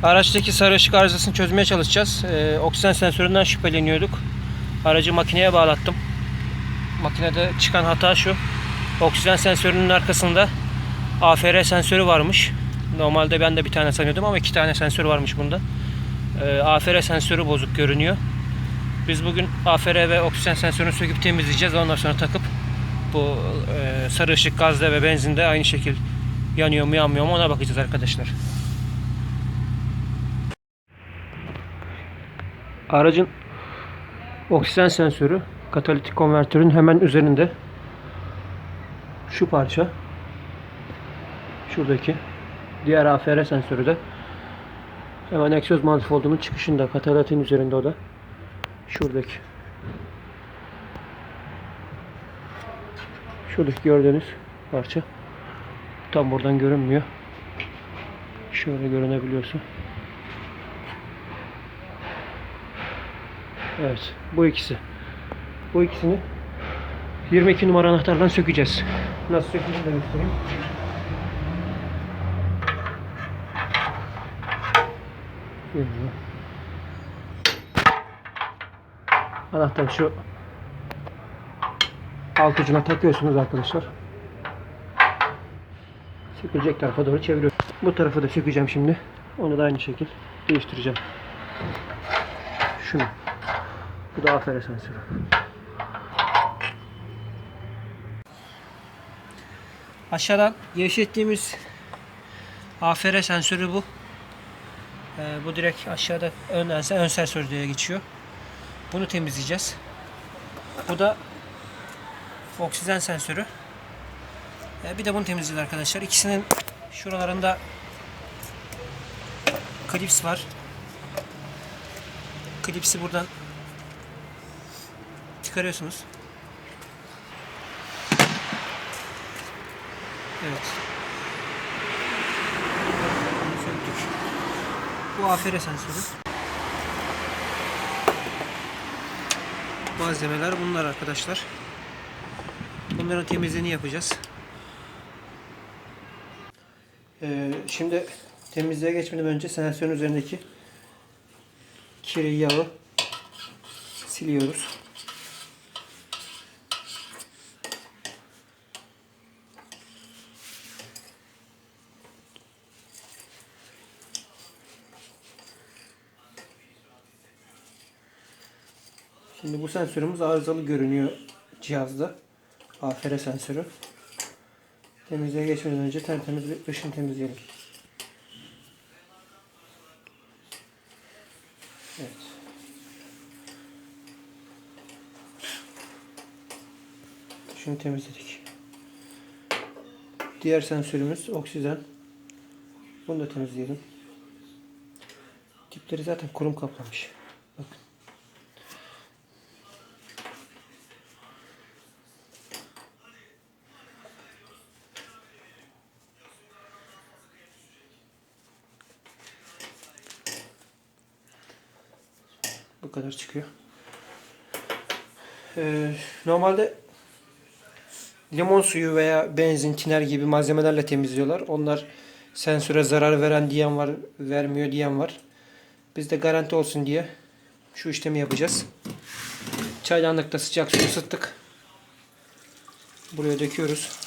Araçtaki sarı ışık arızasını çözmeye çalışacağız. Oksijen sensöründen şüpheleniyorduk. Aracı makineye bağlattım. Makinede çıkan hata şu. Oksijen sensörünün arkasında AFR sensörü varmış. Normalde ben de bir tane sanıyordum ama 2 tane sensör varmış bunda. AFR sensörü bozuk görünüyor. Biz bugün AFR ve oksijen sensörünü söküp temizleyeceğiz. Ondan sonra takıp bu sarı ışık gazda ve benzinde aynı şekil yanıyor mu yanmıyor mu ona bakacağız arkadaşlar. Aracın oksijen sensörü katalitik konvertörün hemen üzerinde. Şu parça. Şuradaki. Diğer AFR sensörü de hemen egzoz manifoldunun çıkışında. Katalitin üzerinde o da. Şuradaki. Şuradaki gördüğünüz parça. Tam buradan görünmüyor. Şöyle görünebiliyorsa. Evet. Bu ikisi. Bu ikisini 22 numara anahtardan sökeceğiz. Nasıl sökeceğiz de göstereyim. Anahtarı şu alt ucuna takıyorsunuz arkadaşlar. Sökülecek tarafa doğru çeviriyorum. Bu tarafı da sökeceğim şimdi. Onu da aynı şekil değiştireceğim. Şunu. Bu da AFR sensörü. Aşağıdan gevşettiğimiz AFR sensörü bu. Bu direkt aşağıda ön sensör diye geçiyor. Bunu temizleyeceğiz. Bu da oksijen sensörü. Bir de bunu temizleyeceğiz arkadaşlar. İkisinin şuralarında klips var. Klipsi buradan çıkarıyorsunuz. Evet. Bunu söktük. Bu AFR sensörü. Malzemeler bunlar arkadaşlar. Bunların temizliğini yapacağız. Şimdi temizliğe geçmeden önce sensörün üzerindeki kiri, yağı siliyoruz. Şimdi bu sensörümüz arızalı görünüyor cihazda. AFR sensörü. Temizliğe geçmeden önce tertemiz bir dışını temizleyelim. Evet. Şunu temizledik. Diğer sensörümüz oksijen. Bunu da temizleyelim. Dipleri zaten kurum kaplamış. Bakın. Bu kadar çıkıyor. Normalde limon suyu veya benzin, tiner gibi malzemelerle temizliyorlar. Onlar sensöre zarar veren diyen var, vermiyor diyen var. Biz de garanti olsun diye şu işlemi yapacağız. Çaydanlıkta sıcak su ısıttık. Buraya döküyoruz.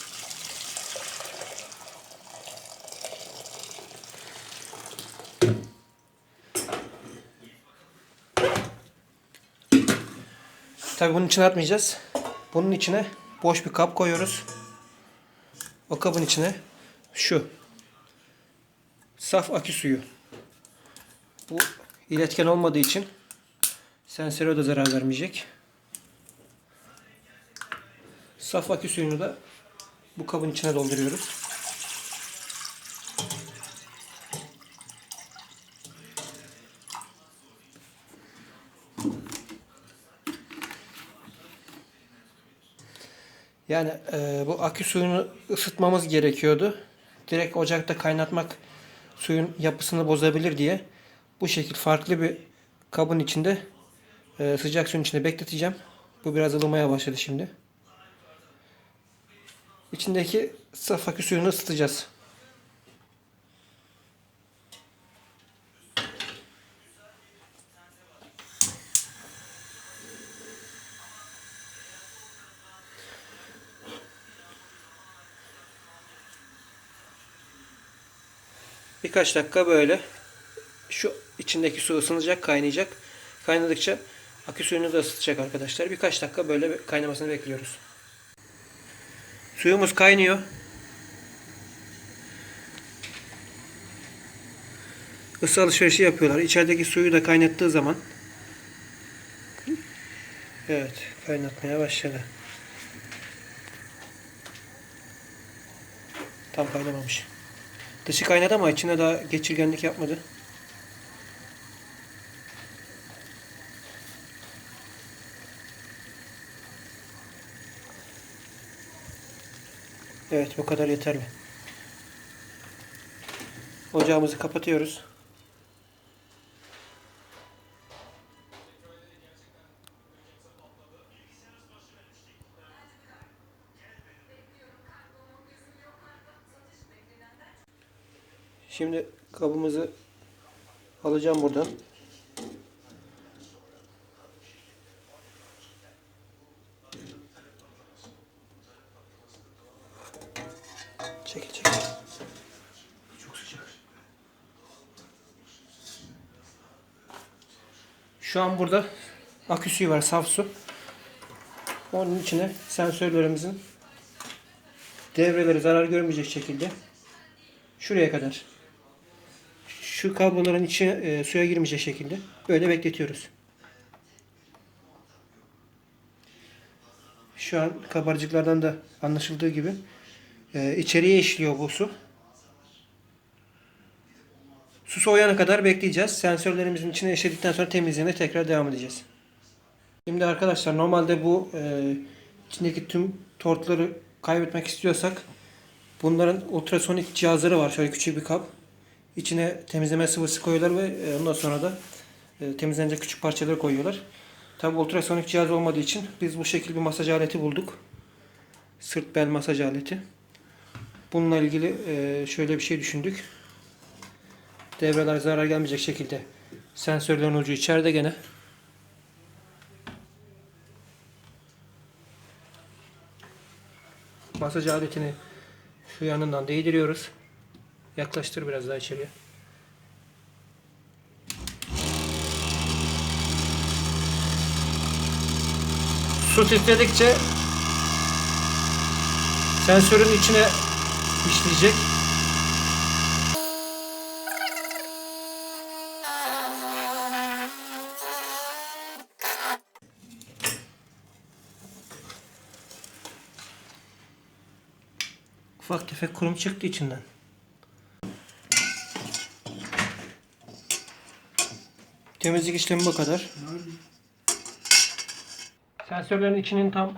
Tabii bunun içine atmayacağız. Bunun içine boş bir kap koyuyoruz. O kabın içine şu saf akü suyu. Bu iletken olmadığı için sensöre de zarar vermeyecek. Saf akü suyunu da bu kabın içine dolduruyoruz. Yani bu akü suyunu ısıtmamız gerekiyordu. Direkt ocakta kaynatmak suyun yapısını bozabilir diye bu şekil farklı bir kabın içinde sıcak suyun içinde bekleteceğim. Bu biraz ılımaya başladı şimdi. İçindeki saf akü suyunu ısıtacağız. Birkaç dakika böyle şu içindeki su ısınacak, kaynayacak. Kaynadıkça akü suyunu da ısıtacak arkadaşlar. Birkaç dakika böyle kaynamasını bekliyoruz. Suyumuz kaynıyor. Isı alışverişi yapıyorlar. İçerideki suyu da kaynattığı zaman, evet, kaynatmaya başladı. Tam kaynamamış. Dışı kaynadı ama içine daha geçirgenlik yapmadı. Evet, bu kadar yeterli. Ocağımızı kapatıyoruz. Şimdi kabımızı alacağım buradan. Çekil çekil. Çok sıcak. Şu an burada akü suyu var, saf su. Onun içine sensörlerimizin devreleri zarar görmeyecek şekilde şuraya kadar, şu kabloların içine suya girmeyecek şekilde böyle bekletiyoruz. Şu an kabarcıklardan da anlaşıldığı gibi içeriye işliyor bu su. Su soğuyana kadar bekleyeceğiz. Sensörlerimizin içine işledikten sonra temizliğine tekrar devam edeceğiz. Şimdi arkadaşlar, normalde bu içindeki tüm tortları kaybetmek istiyorsak bunların ultrasonik cihazları var. Şöyle küçük bir kap. İçine temizleme sıvısı koyuyorlar ve ondan sonra da temizlenecek küçük parçaları koyuyorlar. Tabi ultrasonik cihaz olmadığı için biz bu şekilde bir masaj aleti bulduk. Sırt bel masaj aleti. Bununla ilgili şöyle bir şey düşündük. Devreler zarar gelmeyecek şekilde sensörlerin ucu içeride gene. Masaj aletini şu yanından değdiriyoruz. Yaklaştır biraz daha içeriye. Su titredikçe sensörün içine işleyecek. Ufak tefek kurum çıktı içinden. Temizlik işlemi bu kadar. Sensörlerin içinin tam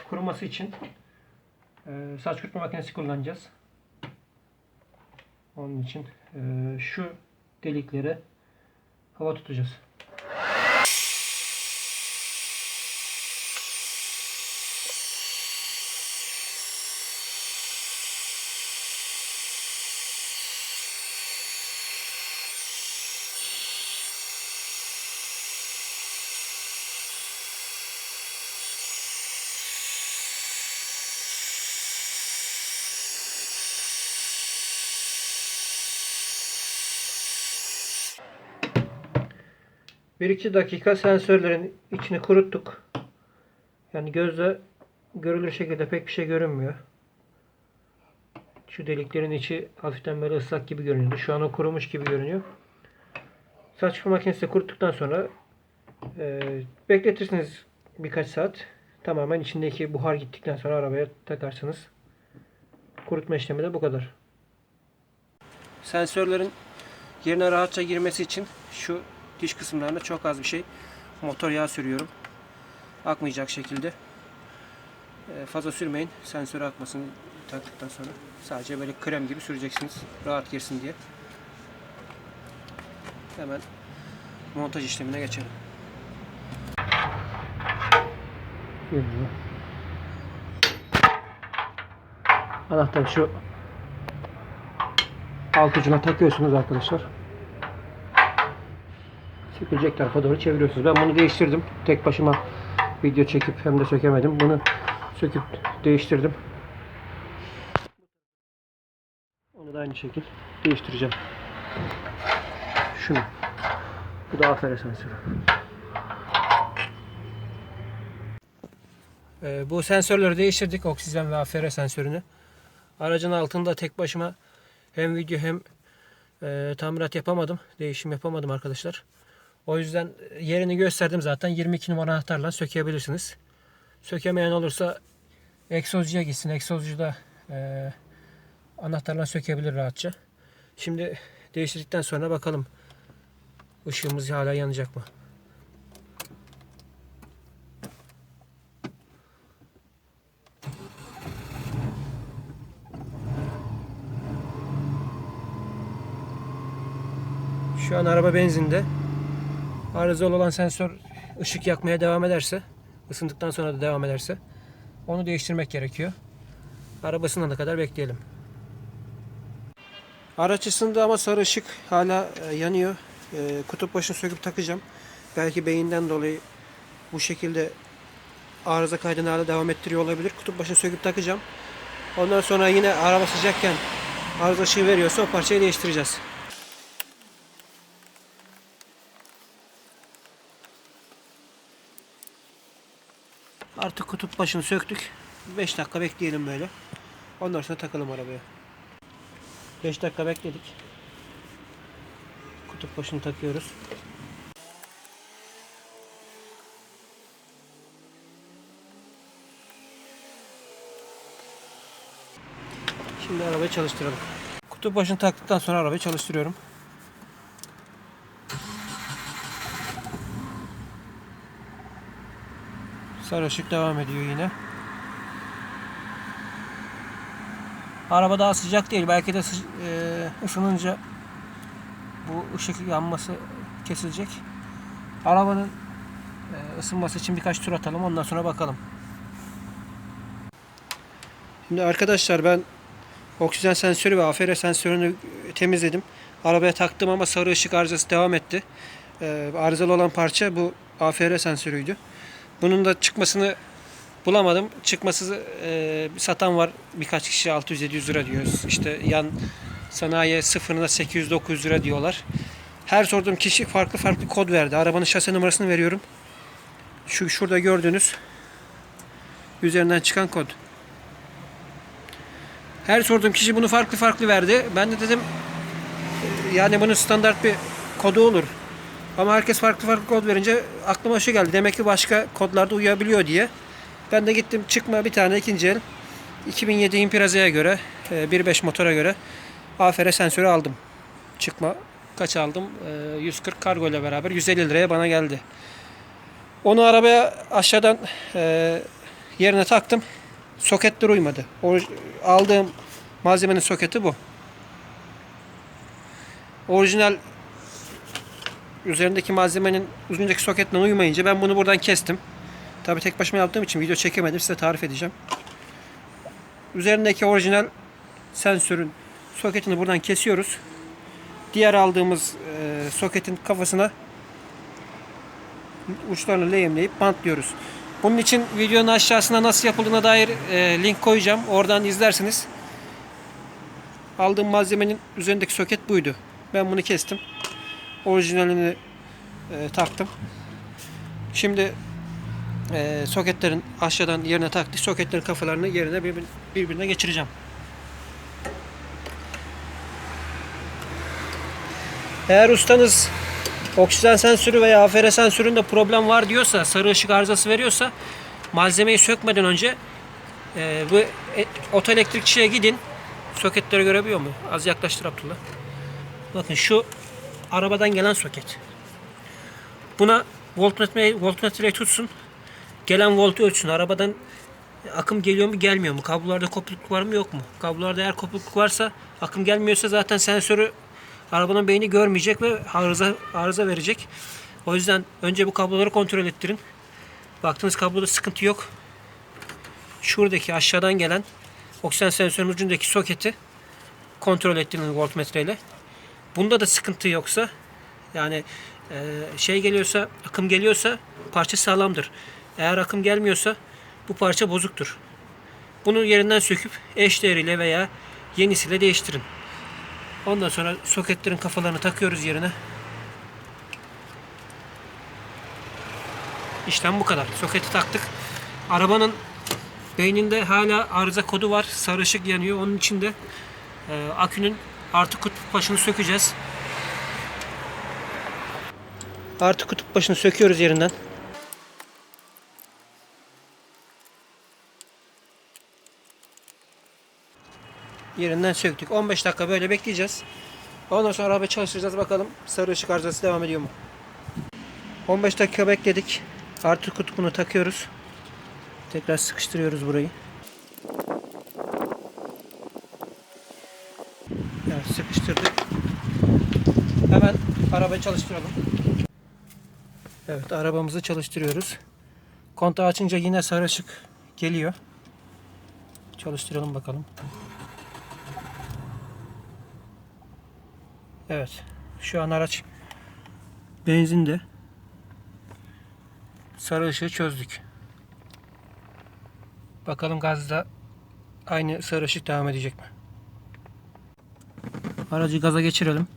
kuruması için saç kurutma makinesi kullanacağız. Onun için şu deliklere hava tutacağız. Bir iki dakika sensörlerin içini kuruttuk. Yani gözle görülür şekilde pek bir şey görünmüyor. Şu deliklerin içi hafiften böyle ıslak gibi görünüyordu. Şu an o kurumuş gibi görünüyor. Saç kurutma makinesi kuruttuktan sonra bekletirsiniz birkaç saat. Tamamen içindeki buhar gittikten sonra arabaya takarsınız. Kurutma işlemi de bu kadar. Sensörlerin yerine rahatça girmesi için şu diş kısımlarına çok az bir şey motor yağı sürüyorum. Akmayacak şekilde. Fazla sürmeyin. Sensöre akmasın taktıktan sonra. Sadece böyle krem gibi süreceksiniz. Rahat girsin diye. Hemen montaj işlemine geçelim. Anahtarı şu alt ucuna takıyorsunuz arkadaşlar. Sökülecek tarafa doğru çeviriyorsunuz. Ben bunu değiştirdim. Tek başıma video çekip hem de sökemedim. Bunu söküp değiştirdim. Onu da aynı şekilde değiştireceğim. Şunu. Bu da AFR sensörü. Bu sensörleri değiştirdik. Oksijen ve AFR sensörünü. Aracın altında tek başıma hem video hem tamirat yapamadım. Değişim yapamadım arkadaşlar. O yüzden yerini gösterdim zaten. 22 numara anahtarla sökebilirsiniz. Sökemeyen olursa egzozcuya gitsin. Egzozcu da anahtarla sökebilir rahatça. Şimdi değiştirdikten sonra bakalım ışığımız hala yanacak mı? Şu an araba benzinde. Arızalı olan sensör ışık yakmaya devam ederse, ısındıktan sonra da devam ederse onu değiştirmek gerekiyor. Araba ısınana kadar bekleyelim. Araç ısındı ama sarı ışık hala yanıyor. Kutup başını söküp takacağım. Belki beyinden dolayı bu şekilde arıza kaydını hala devam ettiriyor olabilir. Kutup başını söküp takacağım. Ondan sonra yine araba sıcakken arıza ışığı veriyorsa o parçayı değiştireceğiz. Artık kutup başını söktük. 5 dakika bekleyelim böyle. Ondan sonra takalım arabaya. 5 dakika bekledik. Kutup başını takıyoruz. Şimdi arabayı çalıştıralım. Kutup başını taktıktan sonra arabayı çalıştırıyorum. Sarı ışık devam ediyor yine. Araba daha sıcak değil. Belki de ısınınca bu ışık yanması kesilecek. Arabanın ısınması için birkaç tur atalım. Ondan sonra bakalım. Şimdi arkadaşlar ben oksijen sensörü ve AFR sensörünü temizledim. Arabaya taktım ama sarı ışık arızası devam etti. Arızalı olan parça bu AFR sensörüydü. Bunun da çıkmasını bulamadım. Çıkması satan var. Birkaç kişi 600-700 lira diyor. İşte yan sanayi sıfırına 800-900 lira diyorlar. Her sorduğum kişi farklı farklı kod verdi. Arabanın şase numarasını veriyorum. Şurada gördüğünüz üzerinden çıkan kod. Her sorduğum kişi bunu farklı farklı verdi. Ben de dedim yani bunun standart bir kodu olur. Ama herkes farklı farklı kod verince aklıma şu geldi. Demek ki başka kodlarda uyabiliyor diye. Ben de gittim çıkma bir tane ikinci el 2007 Impraza'ya göre 1.5 motora göre AFR sensörü aldım. Çıkma kaç aldım? 140 kargo ile beraber 150 liraya bana geldi. Onu arabaya aşağıdan yerine taktım. Soketler uymadı. Aldığım malzemenin soketi bu. Orijinal üzerindeki malzemenin ucundaki soketle uymayınca ben bunu buradan kestim. Tabi tek başıma yaptığım için video çekemedim. Size tarif edeceğim. Üzerindeki orijinal sensörün soketini buradan kesiyoruz. Diğer aldığımız soketin kafasına uçlarını lehimleyip bantlıyoruz. Bunun için videonun aşağısına nasıl yapıldığına dair link koyacağım. Oradan izlersiniz. Aldığım malzemenin üzerindeki soket buydu. Ben bunu kestim. Orijinalini taktım. Şimdi soketlerin aşağıdan yerine taktık. Soketlerin kafalarını yerine birbirine geçireceğim. Eğer ustanız oksijen sensörü veya AFR sensöründe problem var diyorsa, sarı ışık arızası veriyorsa malzemeyi sökmeden önce bu otoelektrikçiye gidin. Soketleri görebiliyor mu? Az yaklaştır Abdullah. Bakın şu arabadan gelen soket. Buna voltmetreyi tutsun. Gelen voltu ölçsün. Arabadan akım geliyor mu gelmiyor mu? Kablolarda kopukluk var mı yok mu? Kablolarda eğer kopukluk varsa, akım gelmiyorsa zaten sensörü arabanın beyni görmeyecek ve arıza verecek. O yüzden önce bu kabloları kontrol ettirin. Baktığınız kabloda sıkıntı yok. Şuradaki aşağıdan gelen oksijen sensörünün ucundaki soketi kontrol ettirin voltmetreyle. Bunda da sıkıntı yoksa, yani geliyorsa, akım geliyorsa parça sağlamdır. Eğer akım gelmiyorsa bu parça bozuktur. Bunu yerinden söküp eş değeriyle veya yenisiyle değiştirin. Ondan sonra soketlerin kafalarını takıyoruz yerine. İşlem bu kadar. Soketi taktık. Arabanın beyninde hala arıza kodu var. Sarı ışık yanıyor. Onun için de akünün artı kutup başını sökeceğiz. Artı kutup başını söküyoruz yerinden. Yerinden söktük. 15 dakika böyle bekleyeceğiz. Ondan sonra arabayı çalıştıracağız. Bakalım sarı ışık arızası devam ediyor mu? 15 dakika bekledik. Artı kutbunu takıyoruz. Tekrar sıkıştırıyoruz burayı. Evet, sıkıştırdık. Hemen arabayı çalıştıralım. Evet, arabamızı çalıştırıyoruz. Kontağı açınca yine sarı ışık geliyor. Çalıştıralım bakalım. Evet. Şu an araç benzinde. Sarı ışığı çözdük. Bakalım gazda aynı sarı ışık devam edecek mi? Aracı gaza geçirelim.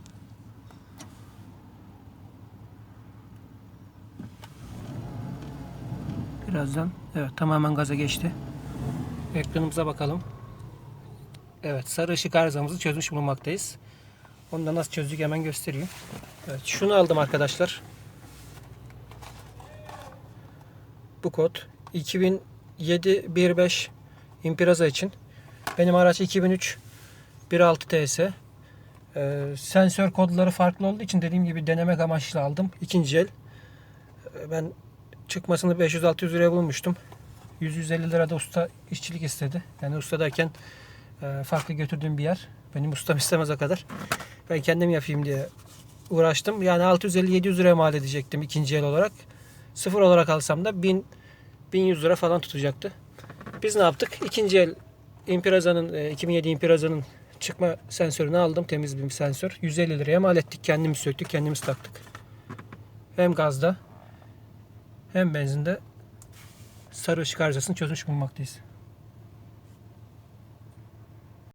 Birazdan. Evet, tamamen gaza geçti. Ekranımıza bakalım. Evet, sarı ışık arızamızı çözmüş bulunmaktayız. Onu da nasıl çözdük hemen göstereyim. Evet, şunu aldım arkadaşlar. Bu kod 2007 15 Impreza için. Benim araç 2003 16 TS. Sensör kodları farklı olduğu için dediğim gibi denemek amaçlı aldım. İkinci el. Ben çıkmasını 500-600 liraya bulmuştum. 100-150 lirada usta işçilik istedi. Yani usta derken farklı götürdüğüm bir yer. Benim ustam istemez o kadar. Ben kendim yapayım diye uğraştım. Yani 650-700 liraya mal edecektim ikinci el olarak. Sıfır olarak alsam da 1100 lira falan tutacaktı. Biz ne yaptık? İkinci el Impreza'nın 2007 Impreza'nın çıkma sensörünü aldım. Temiz bir sensör. 150 liraya mal ettik. Kendimiz söktük, kendimiz taktık. Hem gazda hem benzinde sarı ışık arızasını çözmüş bulunmaktayız.